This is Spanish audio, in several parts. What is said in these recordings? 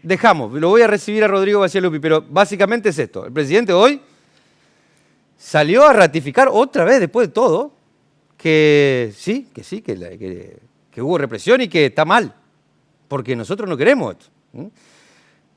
lo voy a recibir a Rodrigo Bacigalupi, pero básicamente es esto. El presidente hoy salió a ratificar otra vez, después de todo, que hubo represión y que está mal, porque nosotros no queremos esto.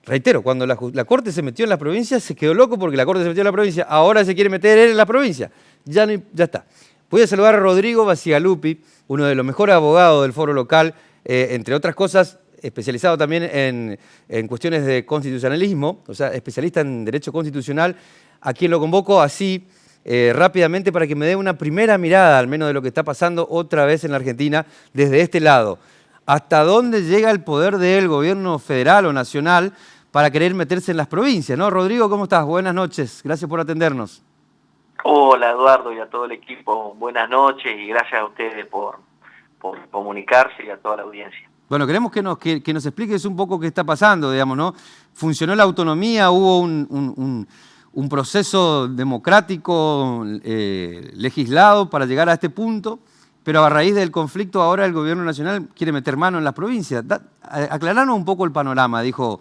Reitero, cuando la Corte se metió en las provincias, se quedó loco porque la Corte se metió en la provincia, ahora se quiere meter él en la provincia. Ya está. Voy a saludar a Rodrigo Bacigalupi, uno de los mejores abogados del foro local, entre otras cosas, especializado también en cuestiones de constitucionalismo, o sea, especialista en derecho constitucional, a quien lo convoco así rápidamente para que me dé una primera mirada, al menos de lo que está pasando otra vez en la Argentina, desde este lado. ¿Hasta dónde llega el poder del gobierno federal o nacional para querer meterse en las provincias, ¿no? Rodrigo, ¿cómo estás? Buenas noches, gracias por atendernos. Hola Eduardo y a todo el equipo, buenas noches y gracias a ustedes por comunicarse y a toda la audiencia. Bueno, queremos que nos expliques un poco qué está pasando, digamos, ¿no? ¿Funcionó la autonomía? ¿Hubo un proceso democrático legislado para llegar a este punto? Pero a raíz del conflicto ahora el gobierno nacional quiere meter mano en las provincias. Aclaranos un poco el panorama, dijo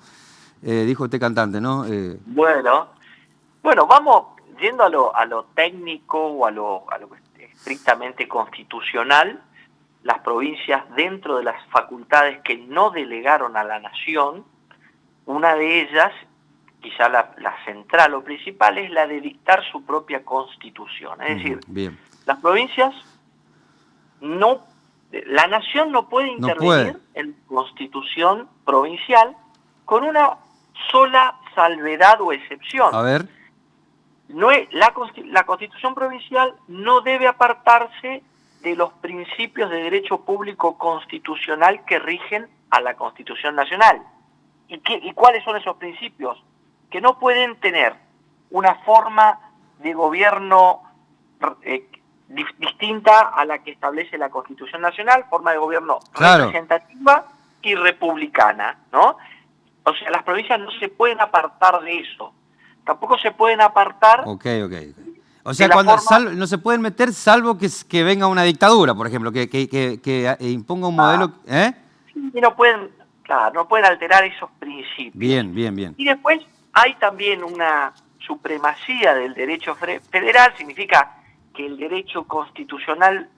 este cantante, ¿no? Bueno, vamos yendo a lo técnico o a lo estrictamente constitucional. Las provincias, dentro de las facultades que no delegaron a la nación, una de ellas, quizá la central o principal, es la de dictar su propia constitución. Es decir, bien. Las provincias la nación no puede intervenir en la constitución provincial con una sola salvedad o excepción. A ver. La constitución provincial no debe apartarse de los principios de derecho público constitucional que rigen a la Constitución Nacional. ¿Y cuáles son esos principios? Que no pueden tener una forma de gobierno distinta a la que establece la Constitución Nacional, forma de gobierno representativa y republicana, ¿no? O sea, las provincias no se pueden apartar de eso. Tampoco se pueden apartar... Ok. O sea, no se pueden meter salvo que venga una dictadura, por ejemplo, que imponga un modelo... Y no pueden alterar esos principios. Bien. Y después hay también una supremacía del derecho federal, significa que el derecho constitucional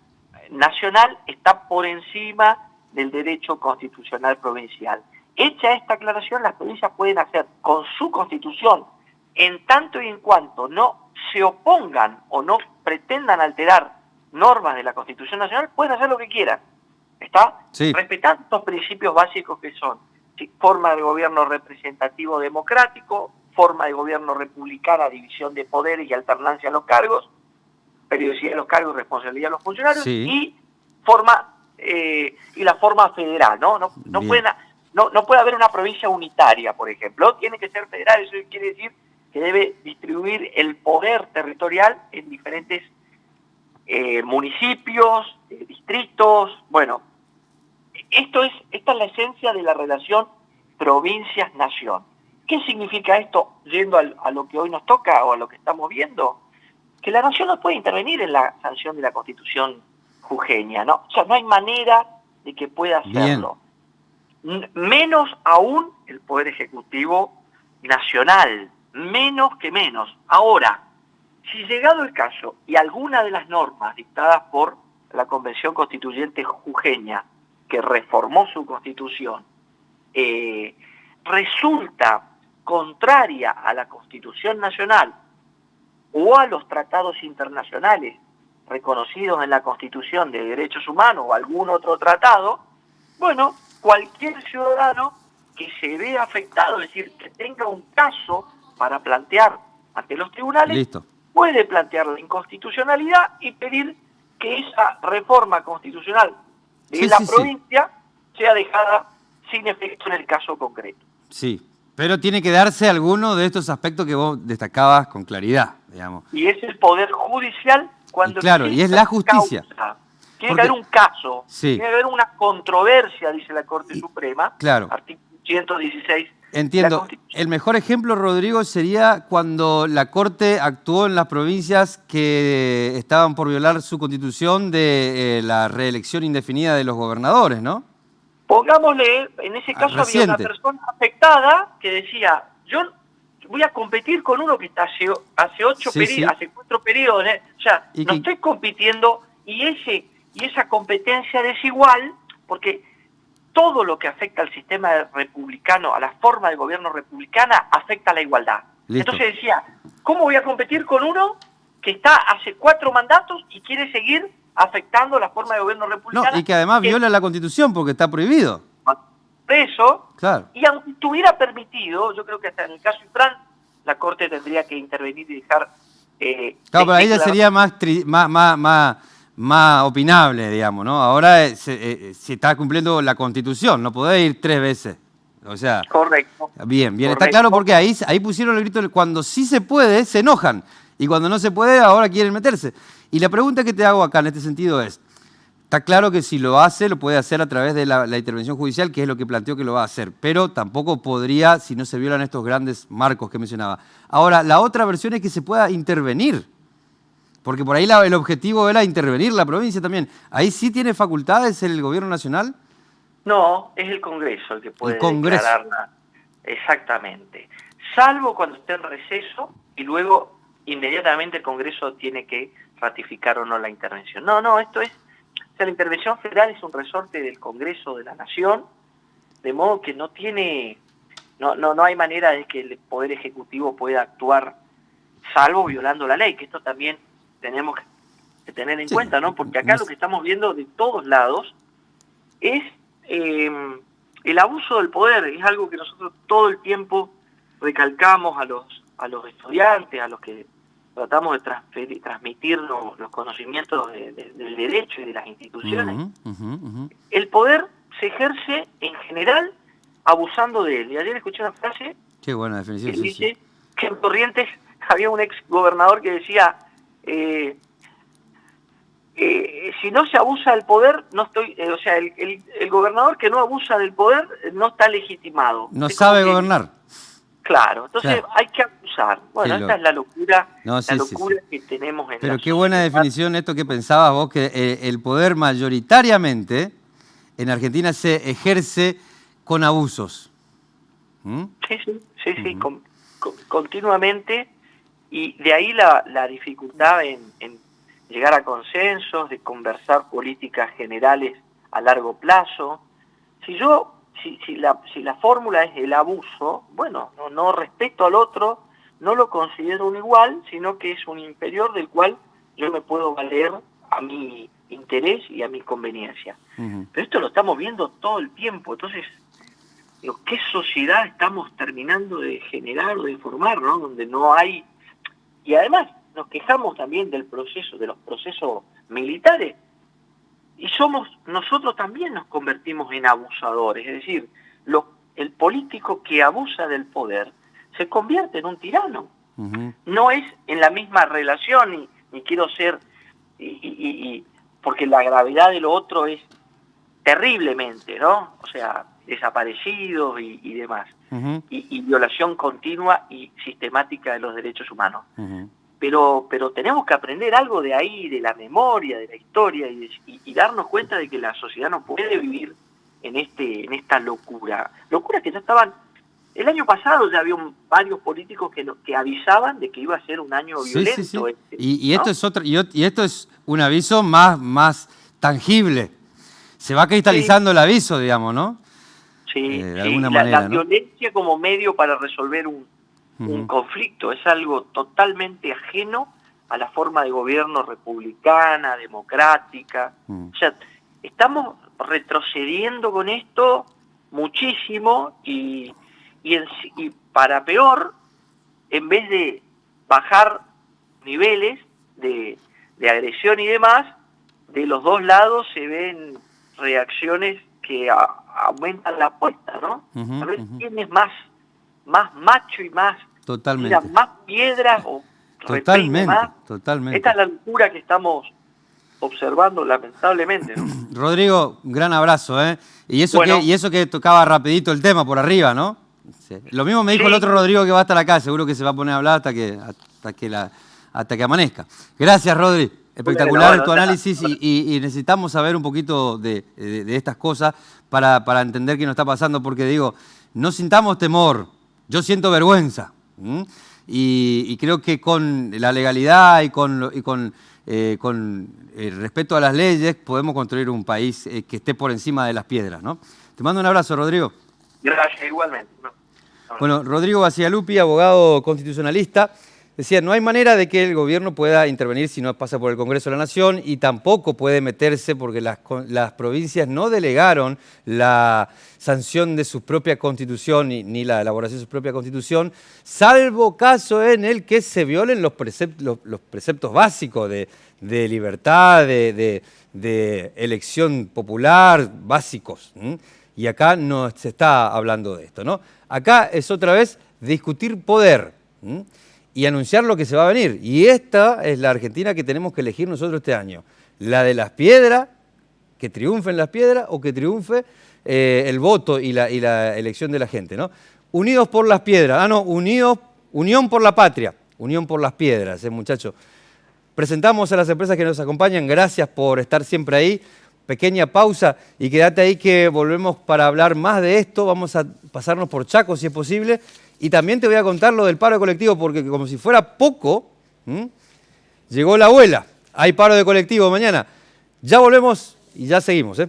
nacional está por encima del derecho constitucional provincial. Hecha esta aclaración, las provincias pueden hacer con su constitución, en tanto y en cuanto no se opongan o no pretendan alterar normas de la Constitución Nacional, pueden hacer lo que quieran. ¿Está? Sí. Respetando estos principios básicos que son forma de gobierno representativo democrático, forma de gobierno republicana, división de poderes y alternancia a los cargos, periodicidad de los cargos y responsabilidad de los funcionarios, y la forma federal, ¿no? No puede haber una provincia unitaria, por ejemplo, tiene que ser federal. Eso quiere decir que debe distribuir el poder territorial en diferentes municipios, distritos. Bueno, esta es la esencia de la relación provincias-nación. ¿Qué significa esto, yendo a lo que hoy nos toca o a lo que estamos viendo? Que la nación no puede intervenir en la sanción de la Constitución jujeña, ¿no? O sea, no hay manera de que pueda hacerlo. Menos aún el Poder Ejecutivo Nacional, menos que menos. Ahora, si llegado el caso y alguna de las normas dictadas por la Convención Constituyente jujeña, que reformó su Constitución, resulta contraria a la Constitución Nacional o a los tratados internacionales reconocidos en la Constitución de Derechos Humanos o algún otro tratado, bueno, cualquier ciudadano que se vea afectado, es decir, que tenga un caso para plantear ante los tribunales, puede plantear la inconstitucionalidad y pedir que esa reforma constitucional de la provincia sea dejada sin efecto en el caso concreto. Sí, pero tiene que darse alguno de estos aspectos que vos destacabas con claridad, digamos. Y es el Poder Judicial cuando... y es la justicia. Tiene que haber un caso, tiene que haber una controversia, dice la Corte Suprema, artículo 116. Entiendo. El mejor ejemplo, Rodrigo, sería cuando la Corte actuó en las provincias que estaban por violar su Constitución de la reelección indefinida de los gobernadores, ¿no? Pongámosle, en ese caso había una reciente. persona afectada que decía, yo voy a competir con uno que está hace Sí. hace 4 periodos, o sea, Y no que- estoy compitiendo y esa competencia desigual, porque todo lo que afecta al sistema republicano, a la forma de gobierno republicana, afecta a la igualdad. Listo. Entonces decía, ¿cómo voy a competir con uno que está hace 4 mandatos y quiere seguir afectando la forma de gobierno No, republicana? y que además viola la Constitución porque está prohibido. Preso, Claro. y aunque estuviera permitido, yo creo que hasta en el caso Infran, la Corte tendría que intervenir y dejar... Claro, pero ahí ya sería más opinable, digamos, ¿no? Ahora se está cumpliendo la Constitución, no podés ir 3 veces. O sea, Correcto. bien, está Correcto. claro porque ahí pusieron el grito, cuando sí se puede, se enojan. Y cuando no se puede, ahora quieren meterse. Y la pregunta que te hago acá en este sentido es, está claro que si lo hace, lo puede hacer a través de la intervención judicial, que es lo que planteó que lo va a hacer, pero tampoco podría si no se violan estos grandes marcos que mencionaba. Ahora, la otra versión es que se pueda intervenir, porque por ahí el objetivo era intervenir la provincia también. ¿Ahí sí tiene facultades el gobierno nacional? No, es el Congreso el que puede El Congreso. declararla. Exactamente. Salvo cuando esté en receso y luego inmediatamente el Congreso tiene que ratificar o no la intervención. No, esto es... O sea, la intervención federal es un resorte del Congreso de la Nación, de modo que no hay manera de que el Poder Ejecutivo pueda actuar salvo violando la ley, que esto también tenemos que tener en cuenta, ¿no? Porque acá lo que estamos viendo de todos lados es el abuso del poder. Es algo que nosotros todo el tiempo recalcamos a los estudiantes, a los que tratamos de transmitir los conocimientos del derecho y de las instituciones. El poder se ejerce en general abusando de él. Y ayer escuché una frase Qué buena definición. que dice que en Corrientes había un ex gobernador que decía, si no se abusa del poder, no estoy, o sea, el gobernador que no abusa del poder no está legitimado. No sabe gobernar. Claro, entonces Claro. hay que abusar. Bueno, esta es la locura, que tenemos en Pero la qué buena sociedad. definición esto que pensabas vos, que el poder mayoritariamente en Argentina se ejerce con abusos. Sí, continuamente, y de ahí la dificultad en llegar a consensos, de conversar políticas generales a largo plazo. Si la fórmula es el abuso, bueno, no respeto al otro, no lo considero un igual, sino que es un inferior del cual yo me puedo valer a mi interés y a mi conveniencia. Pero esto lo estamos viendo todo el tiempo, entonces, ¿qué sociedad estamos terminando de generar o de formar, ¿no? Donde no hay... Y además nos quejamos también de los procesos militares, y nosotros también nos convertimos en abusadores, es decir, el político que abusa del poder se convierte en un tirano. No es en la misma relación, ni quiero ser, porque la gravedad de lo otro es terriblemente, ¿no? O sea, desaparecidos y demás, y violación continua y sistemática de los derechos humanos. Pero tenemos que aprender algo de ahí, de la memoria, de la historia, y darnos cuenta de que la sociedad no puede vivir en esta locura. Locuras que ya estaban... El año pasado ya había varios políticos que avisaban de que iba a ser un año violento. Sí. ¿No? Esto es un aviso más tangible. Se va cristalizando el aviso, digamos, ¿no? Sí, de alguna manera, la ¿no? violencia como medio para resolver un conflicto es algo totalmente ajeno a la forma de gobierno republicana, democrática. O sea, estamos retrocediendo con esto muchísimo y para peor, en vez de bajar niveles de agresión y demás, de los dos lados se ven reacciones que aumentan la apuesta, ¿no? A ver quién es más macho y más tira más piedras o reprime más. Totalmente. Esta es la locura que estamos observando, lamentablemente, ¿no? Rodrigo, un gran abrazo, ¿eh? Y eso que tocaba rapidito el tema por arriba, ¿no? Sí. Lo mismo me dijo el otro Rodrigo que va a estar acá, seguro que se va a poner a hablar hasta que amanezca. Gracias, Rodri. Espectacular Bueno, tu análisis y necesitamos saber un poquito de estas cosas para entender qué nos está pasando, porque digo, no sintamos temor, yo siento vergüenza. Y creo que con la legalidad y con el respeto a las leyes podemos construir un país que esté por encima de las piedras, ¿no? Te mando un abrazo, Rodrigo. Gracias, igualmente. Bueno, Rodrigo Bacigalupi, abogado constitucionalista, decía, no hay manera de que el gobierno pueda intervenir si no pasa por el Congreso de la Nación y tampoco puede meterse porque las provincias no delegaron la sanción de su propia constitución ni la elaboración de su propia constitución, salvo caso en el que se violen los preceptos básicos de libertad, de elección popular, básicos. Y acá no se está hablando de esto, ¿no? Acá es otra vez discutir poder y anunciar lo que se va a venir. Y esta es la Argentina que tenemos que elegir nosotros este año. La de las piedras, que triunfen las piedras o que triunfe el voto y la elección de la gente, ¿no? Unidos por las piedras. Unión por la patria. Unión por las piedras, muchachos. Presentamos a las empresas que nos acompañan. Gracias por estar siempre ahí. Pequeña pausa y quédate ahí que volvemos para hablar más de esto. Vamos a pasarnos por Chaco si es posible. Y también te voy a contar lo del paro de colectivo porque como si fuera poco, llegó la abuela. Hay paro de colectivo mañana. Ya volvemos y ya seguimos,